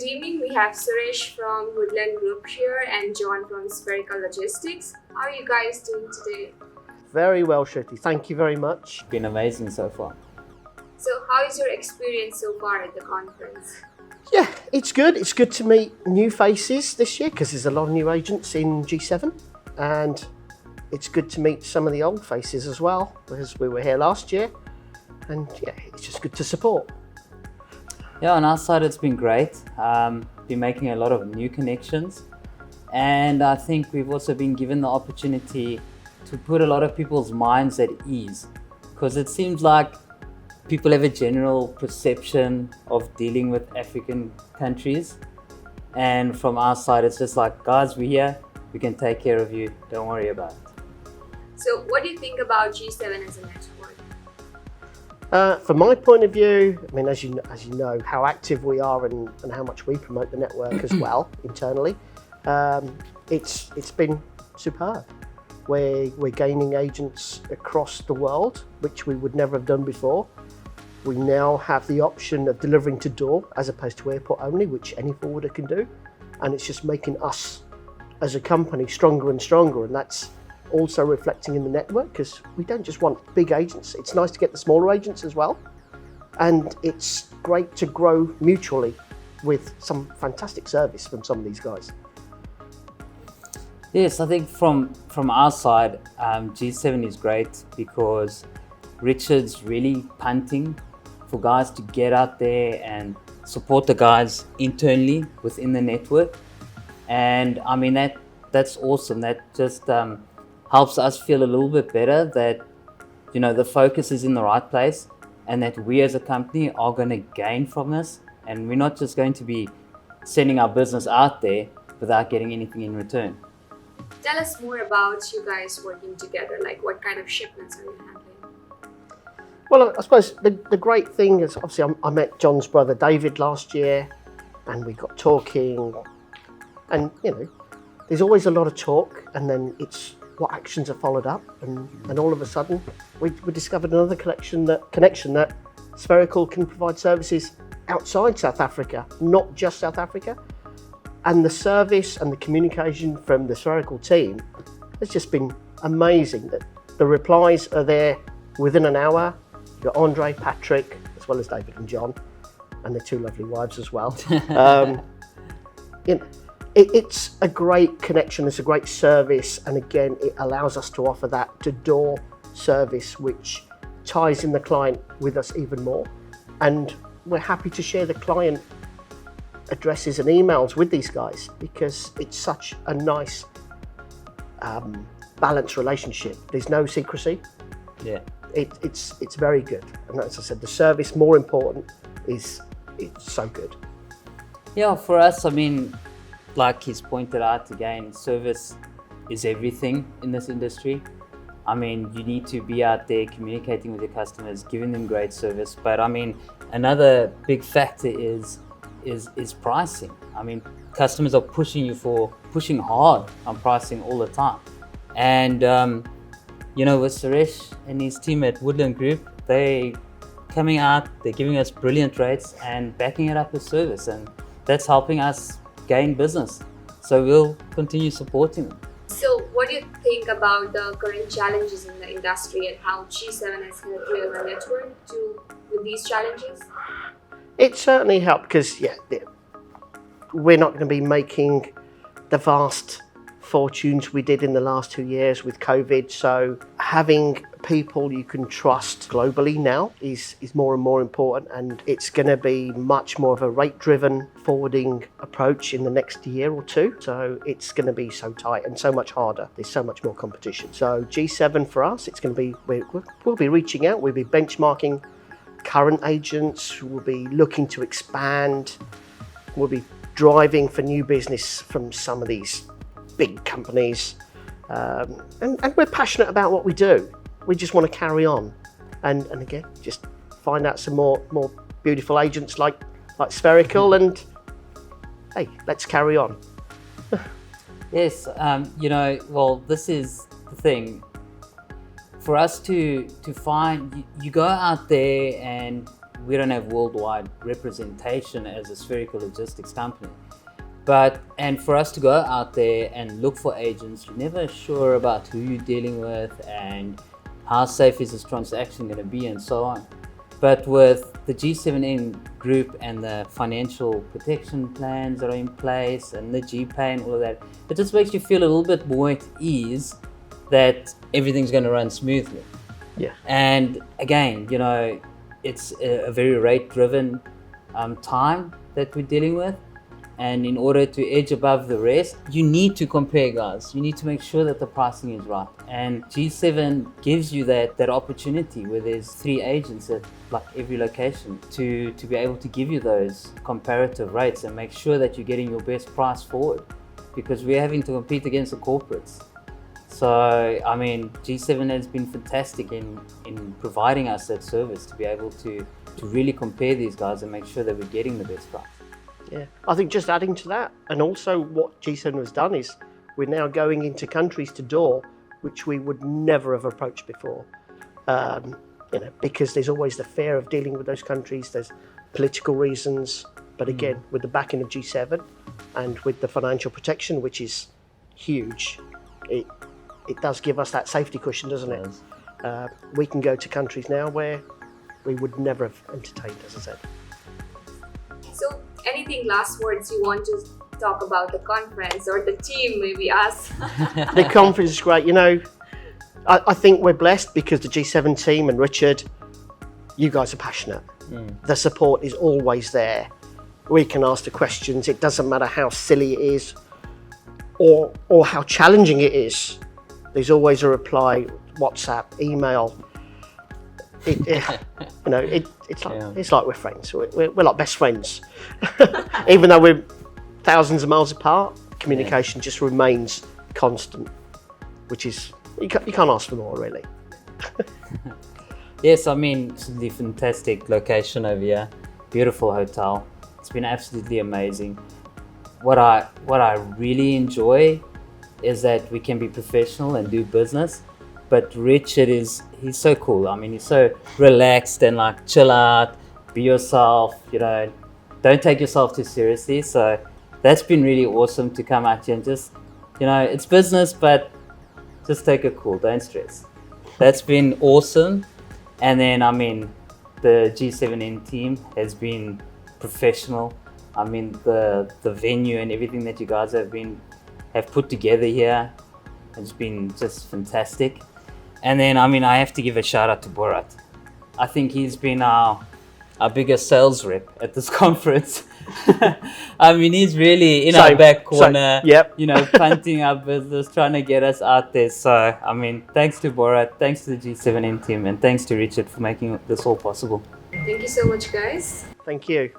Good evening. We have Suresh from Woodland Group here and John from Spherical Logistics. How are you guys doing today? Very well, Shruti. Thank you very much. Been amazing so far. So, how is your experience so far at the conference? Yeah, it's good. It's good to meet new faces this year because there's a lot of new agents in G7, and it's good to meet some of the old faces as well because we were here last year, and yeah, it's just good to support. Yeah, on our side it's been great. Been making a lot of new connections, and I think we've also been given the opportunity to put a lot of people's minds at ease, because it seems like people have a general perception of dealing with African countries, and from our side it's just like, guys, we're here, we can take care of you, don't worry about it. So, what do you think about G7 as a network? From my point of view, I mean, as you know, how active we are and how much we promote the network as well internally, it's been superb. We're gaining agents across the world, which we would never have done before. We now have the option of delivering to door as opposed to airport only, which any forwarder can do. And it's just making us as a company stronger and stronger. And that's also reflecting in the network because we don't just want big agents. It's nice to get the smaller agents as well. And it's great to grow mutually with some fantastic service from some of these guys. Yes, I think from our side, G7 is great because Richard's really punting for guys to get out there and support the guys internally within the network. And I mean, that's awesome. That just helps us feel a little bit better that, you know, the focus is in the right place and that we as a company are going to gain from this. And we're not just going to be sending our business out there without getting anything in return. Tell us more about you guys working together. Like, what kind of shipments are you handling? Well, I suppose the great thing is, obviously, I met John's brother David last year, and we got talking. And, you know, there's always a lot of talk, and then it's what actions are followed up. And all of a sudden, we discovered another connection that Spherical can provide services outside South Africa, not just South Africa. And the service and the communication from the Spherical team has just been amazing. That the replies are there within an hour. You've got Andre, Patrick, as well as David and John, and their two lovely wives as well. You know, it's a great connection, it's a great service, and again, it allows us to offer that to-door service, which ties in the client with us even more. And we're happy to share the client addresses and emails with these guys because it's such a nice balanced relationship. There's no secrecy. Yeah, it's very good, and as I said, the service, more important, it's so good. Yeah, for us, I mean, like he's pointed out again, service is everything in this industry. I mean, you need to be out there communicating with your customers, giving them great service. But I mean, another big factor is pricing. I mean, customers are pushing hard on pricing all the time. And, you know, with Suresh and his team at Woodland Group, they coming out, they're giving us brilliant rates and backing it up with service. And that's helping us gain business. So we'll continue supporting them. So, what do you think about the current challenges in the industry and how G7 has helped you as a network with these challenges? It certainly helped because, yeah, we're not going to be making the vast fortunes we did in the last 2 years with COVID. So having people you can trust globally now is more and more important, and it's going to be much more of a rate-driven forwarding approach in the next year or two. So it's going to be so tight and so much harder. There's so much more competition. So G7 for us, it's going to be, we'll be reaching out, we'll be benchmarking current agents, we'll be looking to expand, we'll be driving for new business from some of these big companies, and we're passionate about what we do. We just want to carry on, and again, just find out some more beautiful agents like Spherical, and hey, let's carry on. Yes, you know, well, this is the thing. For us to find, you go out there and we don't have worldwide representation as a Spherical logistics company. And for us to go out there and look for agents, you're never sure about who you're dealing with and how safe is this transaction going to be and so on. But with the G7N group and the financial protection plans that are in place and the GPay and all of that, it just makes you feel a little bit more at ease that everything's going to run smoothly. Yeah. And again, you know, it's a very rate-driven time that we're dealing with. And in order to edge above the rest, you need to compare, guys. You need to make sure that the pricing is right. And G7 gives you that opportunity where there's 3 agents at like every location to be able to give you those comparative rates and make sure that you're getting your best price forward, because we're having to compete against the corporates. So, I mean, G7 has been fantastic in providing us that service to be able to really compare these guys and make sure that we're getting the best price. Yeah, I think just adding to that, and also what G7 has done is we're now going into countries to door which we would never have approached before. You know, because there's always the fear of dealing with those countries. There's political reasons, but again, with the backing of G7 and with the financial protection, which is huge, it does give us that safety cushion, doesn't it? We can go to countries now where we would never have entertained, as I said. So, anything last words you want to talk about the conference or the team, maybe us? The conference is great. You know, I think we're blessed because the G7 team and Richard, you guys are passionate. The support is always there. We can ask the questions. It doesn't matter how silly it is or how challenging it is. There's always a reply, WhatsApp, email. It's like we're friends. We're like best friends. Even though we're thousands of miles apart, communication just remains constant, which is, you can't ask for more, really. Yes, I mean, it's a fantastic location over here. Beautiful hotel. It's been absolutely amazing. What I really enjoy is that we can be professional and do business. But Richard he's so cool. I mean, he's so relaxed and like chill out, be yourself, you know, don't take yourself too seriously. So that's been really awesome to come out here and just, you know, it's business, but just take it cool, don't stress. That's been awesome. And then, I mean, the G7N team has been professional. I mean, the venue and everything that you guys have put together here has been just fantastic. And then, I mean, I have to give a shout out to Borat. I think he's been our biggest sales rep at this conference. I mean, he's really in our back corner, you know, punting our business, trying to get us out there. So, I mean, thanks to Borat, thanks to the G7N team, and thanks to Richard for making this all possible. Thank you so much, guys. Thank you.